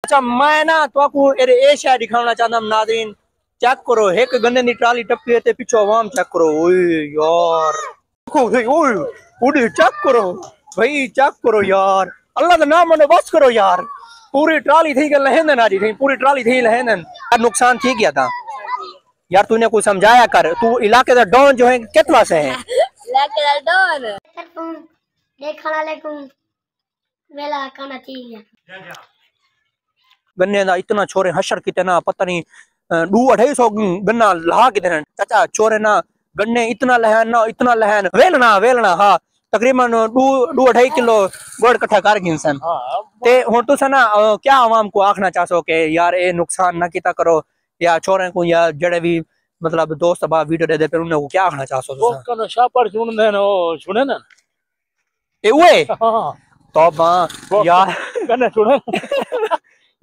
अच्छा मैं ना तो ए शय दिखाना चाहता नाज़रीन, चेक करो एक गन्ने की ट्राली टपकी है पिछो आवाम चेक करो। ओए यार ओए ओए चेक करो भाई, चेक करो यार, अल्लाह का नाम मनो बस करो यार। पूरी ट्राली थी के लहंदन आज थी, पूरी ट्राली थी लहंदन। नुकसान थी गया था यार, तूने कुछ समझाया कर। तू इलाके का डॉन जो है कितना से है इलाके का डॉन। देखना लेकुम वेला खाना चाहिए गन्ने दा इतना छोरे हशर किते ना पता नहीं 2-250 गन्ना लहा किते ना चाचा छोरे ना गन्ने इतना लहन वेलना वेलना हाँ तकरीबन 2-2.5 किलो गोड़ इकट्ठा कर गिनसन ते हुन तुस ना क्या आवाम को आखना चाहो के यार ए नुकसान ना किता करो, या छोरे को या जड़े भी मतलब दोस्त बा वीडियो दे पे उन्हें को क्या आखना चाहो तुस? ओ कनो शापर सुनदे न ओ सुने ना ए ओए हां तो बा यार कने सुने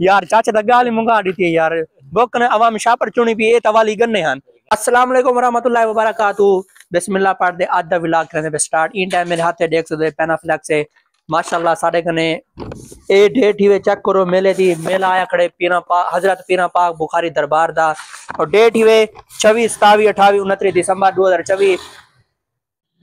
यार चाचा दा गाली मुंगा दी थी यार बोकन अवाम शापर चुनी भी ए तवाली गन्ने हन। अस्सलाम वालेकुम रहमतुल्लाहि व बरकातहू। बिस्मिल्लाह पढ़ दे आज दा व्लॉग करने पे स्टार्ट। इन टाइम मेरे हाथ देख सकते पैनाफ्लेक्स से माशाल्लाह साडे कने ए डेट ही चेक करो मेले दी मेला आया खड़े पीरा पाक हजरत पीरा पाक बुखारी दरबार दा और डेट ही 26 27 28 29 दिसंबर 2024।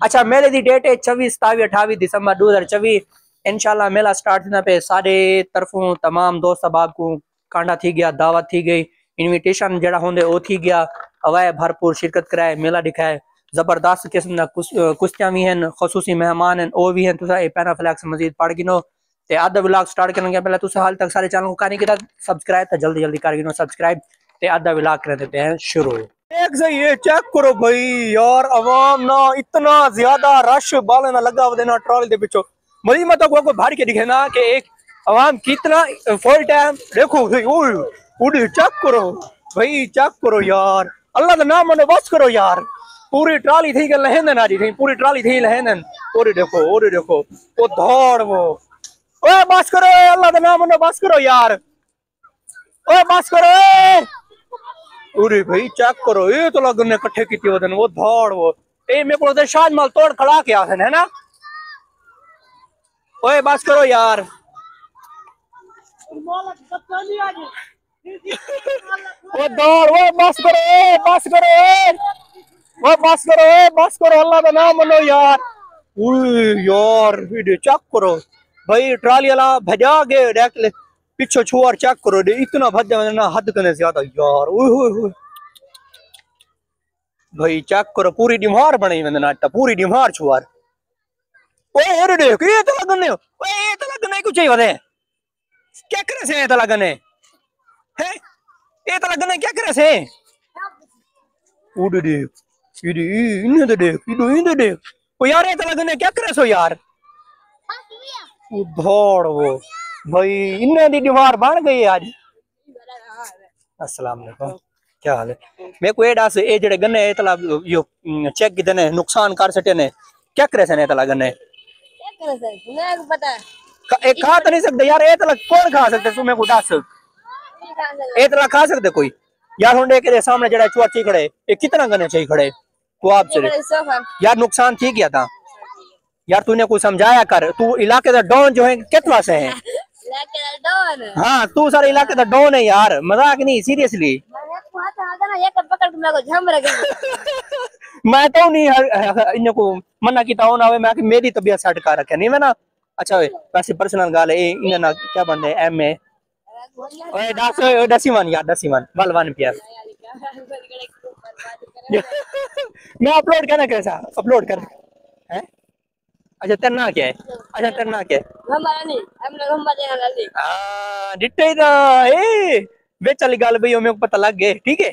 अच्छा मेले दी डेट है 26 27 28 दिसंबर 2024। इंशाल्लाह मेला स्टार्ट होने पे सारे तरफों तमाम दोस्त अहबाब को कांडा थी गया, दावत थी गई, इनविटेशन जड़ा होंदे वो थी गया, हवाए भरपूर शिरकत कराए, मेला दिखाए, जबरदस्त किस्म दा कुश्तियां भी हैं, खसूसी मेहमान हैं वो भी हैं। तुसा ए पैनाफ्लेक्स मजीद पढ़ गिनो ते आधा व्लॉग स्टार्ट करने के पहले तुसा हाल तक सारे चैनल को करने के सब्सक्राइब तो जल्दी जल्दी कर गिनो सब्सक्राइब ते आधा व्लॉग कर देते हैं शुरू। एक सही ये चेक करो भाई यार, अवाम ना इतना ज्यादा रश बाले ना लगा हुआ देना ट्रॉली दे पिछो मरी मत को भारी के दिखे ना कि एक अवाम कितना फुल टाइम देखो ओए चेक करो भाई, चेक करो यार, अल्लाह का नाम मनो बस करो यार। पूरी ट्राली थी के लहंदन आज थी, पूरी ट्राली थी लहंदन। और देखो वो दौड़ वो ओए बस करो अल्लाह का नाम मनो बस करो यार, ओए बस करो। अरे भाई चेक करो ये तो लगने इकट्ठे की वो दौड़ वो ए मेरे को शाजमल तोड़ खड़ा के आसन है ना। ओए बस करो यार वो दौड़ वो बस करो वो बस करो अल्लाह का नाम मनो यार। यार वीडियो चेक करो भाई, ट्राली वाला भजा के देख ले पीछे छुआर चेक करो दे इतना भजा ना हद करने ज्यादा यार। भाई चेक करो पूरी डिमार बनी नाटक पूरी डिमार छुआर। ओए अरे देख ये तो लगने कुछ ही बने क्या करे से तो लगने है ये तो लगने क्या करे से उड़ देख इन्हें तो देख इधर देख ओ यार ये तो लगने क्या करे सो यार दौड़ वो भाई इन्हें दी दीवार बन गई आज। अस्सलाम वालेकुम क्या हाल है? मेरे को ये दस ये जेड़े गन्ने तला यो चेक किते ने नुकसान कर सटे ने क्या करे से ने तला गन्ने क्या करे से मैं पता है एक खा तो नहीं सकते यार, ये तला कौन खा सकते तू मेरे को दस ये तला खा सकते कोई यार? हुंडे के सामने जेड़ा चुआ ची खड़े ये कितना गन्ने चाहिए खड़े तो आप से यार नुकसान थी गया था यार, तूने कुछ समझाया कर। तू इलाके का डॉन जो है कितना से है इलाके का डॉन? हाँ तू सारे इलाके का डॉन है यार, मजाक नहीं सीरियसली। मैं तो नहीं इन्हें को मना की ताऊ ना मैं मेरी तबीयत सेट कर रखे नहीं मैं ना। अच्छा वैसे पर्सनल गाल है इन्हें ना क्या बन रहे एम ए ओए दसीमान यार दसीमान बलवान प्यार मैं अपलोड करना कैसा अपलोड कर है? अच्छा तेरा क्या है? अच्छा तेरा क्या है? हमारा नहीं हम लोग हम बातें कर ले हां डिट्टे दा ए बेच वाली गाल भई मेरे को पता लग गए ठीक है।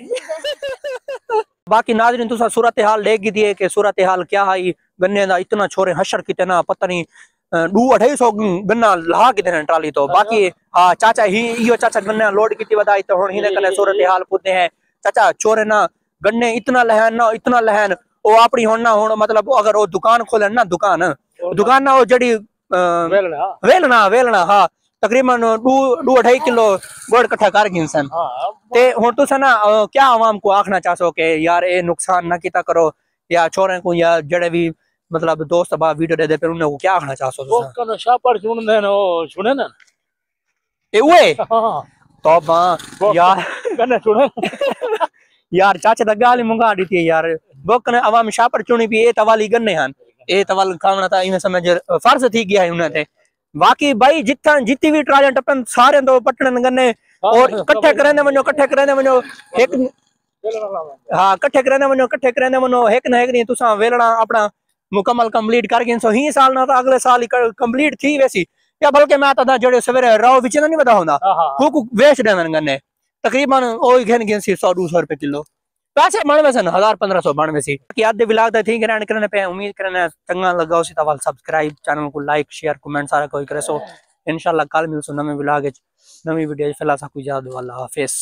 बाकी नाज़रीन तुसा सूरत हाल देख गी थी कि सूरत हाल क्या है गन्ने दा इतना छोरे हशर किते ना पता नहीं 2-250 गन्ना लहा किते ना ट्राली तो बाकी हां चाचा ही यो चाचा गन्ने लोड की वधाई तो हुन हिने कने सूरत हाल पुदे हैं चाचा छोरे ना गन्ने इतना लहन ओ अपनी हुन ना हुन मतलब अगर वो दुकान खोले ना दुकान ना वो जड़ी वेलना हाँ तकरीबन 2-2.5 किलो गोड़ इकट्ठा कर गिनसन ते हुन तुसा ना क्या आवाम को आखना चाहो के यार ए नुकसान ना किता करो, या छोरे को या जड़े भी मतलब दोस्त बा वीडियो दे पे उन्हें को क्या आखना चाहो तुसा? ओ कनो शापर सुनदे न ओ सुने ना ए ओए तौबा यार गन्ने सुने यार चाचा दा गाल मुंगा दी थी यार बोक ने अवाम शापर चुनी भी ए तवाली गन्ने हन ए तवाल खावना ता इमे समझ फर्ज थी गया है उन्हें ते बाकी भाई जितना जितनी भी ट्रायल टपन सारे दो पटन गन्ने और इकट्ठे करने वनो एक हाँ इकट्ठे करने वनो एक ना एक नहीं तुसा वेलना अपना मुकम्मल कंप्लीट करके सो ही साल ना अगले साल कंप्लीट थी वैसी या बल्कि मैं तो जड़े सवेरे राव विच नहीं बता होंदा को वेच देवन गन्ने तकरीबन ओही घेन घेन सी 100-200 रुपए किलो पैसे बनवे सन 1000-1500 बनवे सी कि आधे विलाग दा थी ग्रैंड करने पे उम्मीद करने चंगा लगा उसी तवाल सब्सक्राइब चैनल को लाइक शेयर कमेंट सारा कोई करे सो इंशाल्लाह कल मिलसो नवे विलाग विच नवी वीडियो फिलहाल सा कोई याद अल्लाह हाफिज।